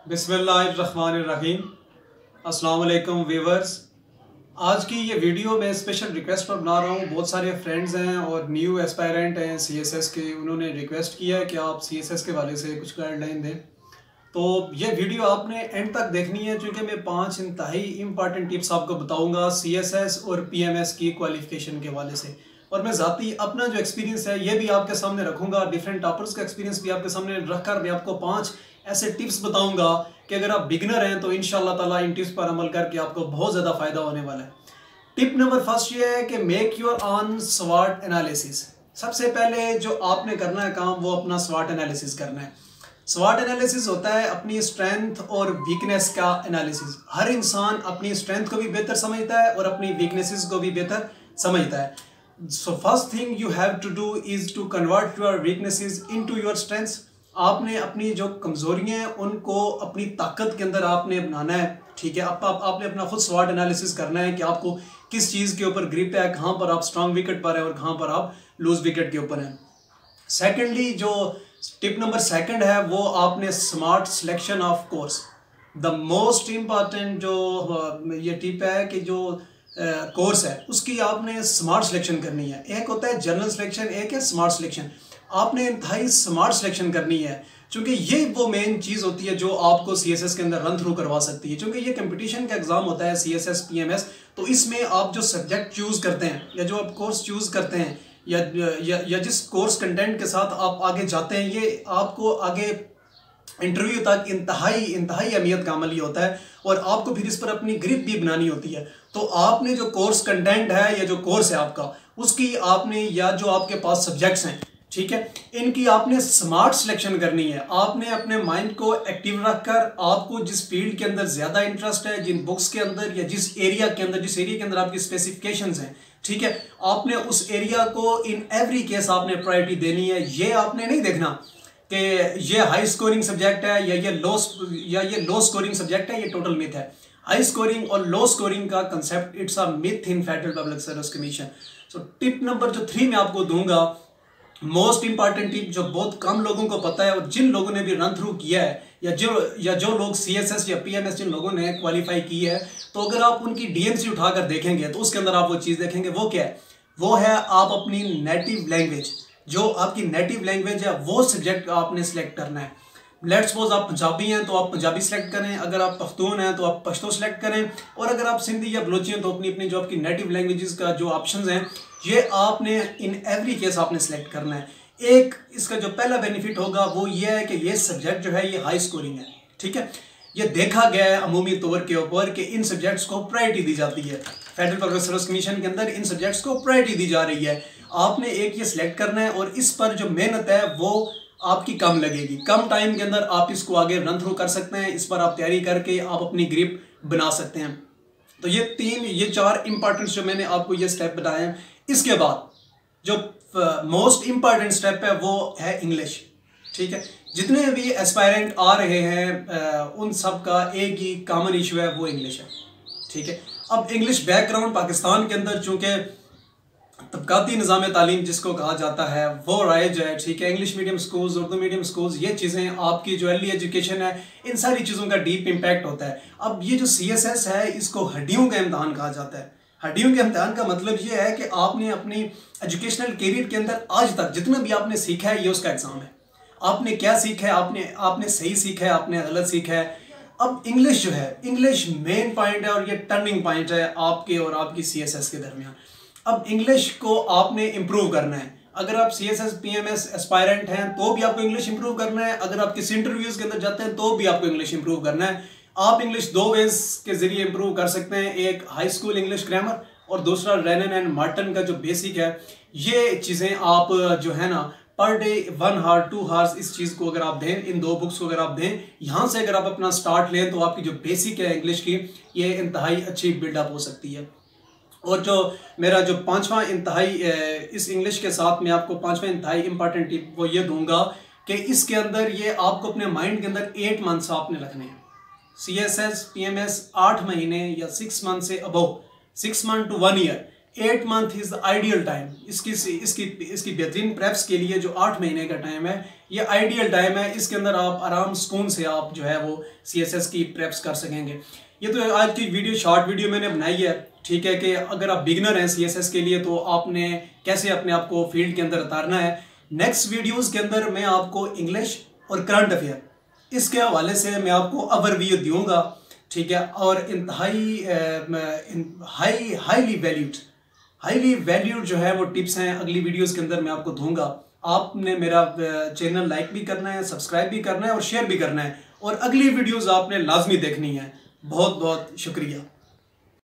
बिस्मिल्लाहिर्रहमानिर्रहीम। अस्सलाम वालेकुम व्यूवर्स। आज की ये वीडियो मैं स्पेशल रिक्वेस्ट पर बना रहा हूँ। बहुत सारे फ्रेंड्स हैं और न्यू एस्पायरेंट हैं सीएसएस के, उन्होंने रिक्वेस्ट किया है कि आप सीएसएस के वाले से कुछ गाइडलाइन दें। तो ये वीडियो आपने एंड तक देखनी है क्योंकि मैं 5 इंतहाई इंपॉर्टेंट टिप्स आपको बताऊंगा सीएसएस और पीएमएस की क्वालिफिकेशन के हवाले से। और मैं ज़ाती अपना जो एक्सपीरियंस है ये भी आपके सामने रखूंगा, डिफरेंट टॉपर्स का एक्सपीरियंस भी आपके सामने रखकर मैं आपको 5 ऐसे टिप्स बताऊंगा कि अगर आप बिगनर हैं तो इंशाल्लाह ताला इन टिप्स पर अमल करके आपको बहुत ज़्यादा फायदा होने वाला है। टिप नंबर फर्स्ट ये है कि मेक योर ऑन स्वॉट एनालिसिस। सबसे पहले जो आपने करना है काम वो अपना स्वॉट एनालिसिस करना है। स्वॉट एनालिसिस होता है अपनी स्ट्रेंथ और वीकनेस का एनालिसिस। हर इंसान अपनी स्ट्रेंथ को भी बेहतर समझता है और अपनी वीकनेसेस को भी बेहतर समझता है। So first thing you have to do is to convert your weaknesses into your strengths. आपने अपनी जो कमजोरियां हैं उनको अपनी ताकत के अंदर आपने बनाना है। ठीक है, आपने अपना खुद स्वॉट एनालिसिस करना है कि आपको किस चीज़ के ऊपर ग्रिप है, कहाँ पर आप स्ट्रांग विकेट पर है और कहाँ पर आप लूज विकेट के ऊपर हैं। सेकेंडली जो टिप नंबर सेकंड है वो आपने smart selection of course. The most important जो ये टिप है कि जो कोर्स है उसकी आपने स्मार्ट सिलेक्शन करनी है। एक होता है जनरल सिलेक्शन, एक है स्मार्ट सिलेक्शन। आपने इंतहाई स्मार्ट सिलेक्शन करनी है क्योंकि ये वो मेन चीज़ होती है जो आपको सीएसएस के अंदर रन थ्रू करवा सकती है। क्योंकि ये कंपटीशन का एग्जाम होता है सीएसएस पीएमएस, तो इसमें आप जो सब्जेक्ट चूज़ करते हैं या जो आप कोर्स चूज़ करते हैं या जिस कोर्स कंटेंट के साथ आप आगे जाते हैं ये आपको आगे इंटरव्यू तक इंतहाई अहमियत का अमल ही होता है और आपको फिर इस पर अपनी ग्रिप भी बनानी होती है। तो आपने जो कोर्स कंटेंट है या जो कोर्स है आपका उसकी आपने या जो आपके पास सब्जेक्ट्स हैं, ठीक है, इनकी आपने स्मार्ट सिलेक्शन करनी है। आपने अपने माइंड को एक्टिव रखकर आपको जिस फील्ड के अंदर ज़्यादा इंटरेस्ट है, जिन बुक्स के अंदर या जिस एरिया के अंदर आपकी स्पेसिफिकेशंस हैं, ठीक है, आपने उस एरिया को इन एवरी केस आपने प्रायोरिटी देनी है। ये आपने नहीं देखना कि ये हाई स्कोरिंग सब्जेक्ट है या ये लो स्कोरिंग सब्जेक्ट है। ये टोटल मिथ है। हाई स्कोरिंग और लो स्कोरिंग का concept it's a myth in federal public service commission. So tip number जो 3 मैं आपको दूंगा, मोस्ट इंपॉर्टेंट टिप जो बहुत कम लोगों को पता है और जिन लोगों ने भी रन थ्रू किया है या जो लोग सीएसएस या पीएमएस जिन लोगों ने क्वालिफाई की है, तो अगर आप उनकी डीएमसी उठाकर देखेंगे तो उसके अंदर आप वो चीज़ देखेंगे। वो क्या है? वो है आप अपनी नेटिव लैंग्वेज, जो आपकी नेटिव लैंग्वेज है वो सब्जेक्ट आपने सिलेक्ट करना है। लेट सपोज आप पंजाबी हैं तो आप पंजाबी सेलेक्ट करें, अगर आप पख्तून हैं तो आप पश्तो सेलेक्ट करें, और अगर आप सिंधी या बलोची हैं तो अपनी अपनी जो आपकी नेटिव लैंग्वेजेस का जो ऑप्शंस हैं ये आपने इन एवरी केस आपने सेलेक्ट करना है। एक इसका जो पहला बेनिफिट होगा वो ये है कि ये सब्जेक्ट जो है ये हाई स्कोरिंग है। ठीक है, ये देखा गया है अमूमी तौर के ऊपर कि इन सब्जेक्ट्स को प्रायोरिटी दी जाती है। फेडरल पब्लिक सर्विस कमीशन के अंदर इन सब्जेक्ट्स को प्रायोरिटी दी जा रही है। आपने एक ये सिलेक्ट करना है और इस पर जो मेहनत है वो आपकी कम लगेगी। कम टाइम के अंदर आप इसको आगे रन थ्रू कर सकते हैं। इस पर आप तैयारी करके आप अपनी ग्रिप बना सकते हैं। तो ये 4 इंपॉर्टेंट जो मैंने आपको ये स्टेप बताए हैं। इसके बाद जो मोस्ट इंपॉर्टेंट स्टेप है वो है इंग्लिश। ठीक है, जितने भी एस्पायरेंट आ रहे हैं उन सब का एक ही कॉमन इशू है, वो इंग्लिश है। ठीक है, अब इंग्लिश बैकग्राउंड पाकिस्तान के अंदर चूंकि तबकाती निज़ाम तालीम जिसको कहा जाता है वो राइज है। ठीक है, English medium schools, Urdu medium schools, ये चीज़ें आपकी जो अर्ली एजुकेशन है इन सारी चीज़ों का डीप इम्पैक्ट होता है। अब ये जो सीएसएस है इसको हड्डियों का इम्तहान कहा जाता है। हड्डियों के इम्तहान का मतलब ये है कि आपने अपनी एजुकेशनल कैरियर के अंदर आज तक जितना भी आपने सीखा है ये उसका एग्जाम है। आपने क्या सीखा है, आपने सही सीखा है, आपने गलत सीखा है। अब इंग्लिश जो है, इंग्लिश मेन पॉइंट है और ये टर्निंग पॉइंट है आपके और आपकी सीएसएस के दरमियान। अब इंग्लिश को आपने इम्प्रूव करना है। अगर आप सीएसएस पीएमएस एस्पायरेंट हैं तो भी आपको इंग्लिश इंप्रूव करना है। अगर आप किसी इंटरव्यूज के अंदर जाते हैं तो भी आपको इंग्लिश इंप्रूव करना है। आप इंग्लिश 2 वेज के जरिए इंप्रूव कर सकते हैं। एक हाई स्कूल इंग्लिश ग्रामर और दूसरा रेनन एंड मार्टन का जो बेसिक है। ये चीज़ें आप जो है ना पर डे 1 आवर 2 आवर्स इस चीज़ को अगर आप दें, इन 2 बुक्स को अगर आप दें, यहाँ से अगर आप अपना स्टार्ट लें तो आपकी जो बेसिक है इंग्लिश की ये इंतहाई अच्छी बिल्डअप हो सकती है। और जो मेरा जो 5वां इंतहाई इस इंग्लिश के साथ मैं आपको 5वां इंतहाई इंपॉर्टेंट टिप वो ये दूंगा कि इसके अंदर ये आपको अपने माइंड के अंदर 8 मंथ्स आपने रखने हैं। सीएसएस पीएमएस 8 महीने या 6 मंथ से above, 6 month to 1 year 8 month is the ideal time. इसकी बेहतरीन प्रेप्स के लिए जो 8 महीने का टाइम है ये आइडियल टाइम है। इसके अंदर आप आराम सुकून से आप जो है वो CSS की प्रेप्स कर सकेंगे। ये तो आज की वीडियो शॉर्ट वीडियो मैंने बनाई है, ठीक है, कि अगर आप बिगनर हैं CSS के लिए तो आपने कैसे अपने आप को फील्ड के अंदर उतारना है। नेक्स्ट वीडियोज़ के अंदर मैं आपको इंग्लिश और करंट अफेयर इसके हवाले से मैं आपको ओवरव्यू दूंगा, ठीक है। और इंतहाई हाईली वैल्यूड जो है वो टिप्स हैं अगली वीडियोस के अंदर मैं आपको दूंगा। आपने मेरा चैनल लाइक भी करना है, सब्सक्राइब भी करना है और शेयर भी करना है, और अगली वीडियोस आपने लाजमी देखनी है। बहुत बहुत शुक्रिया।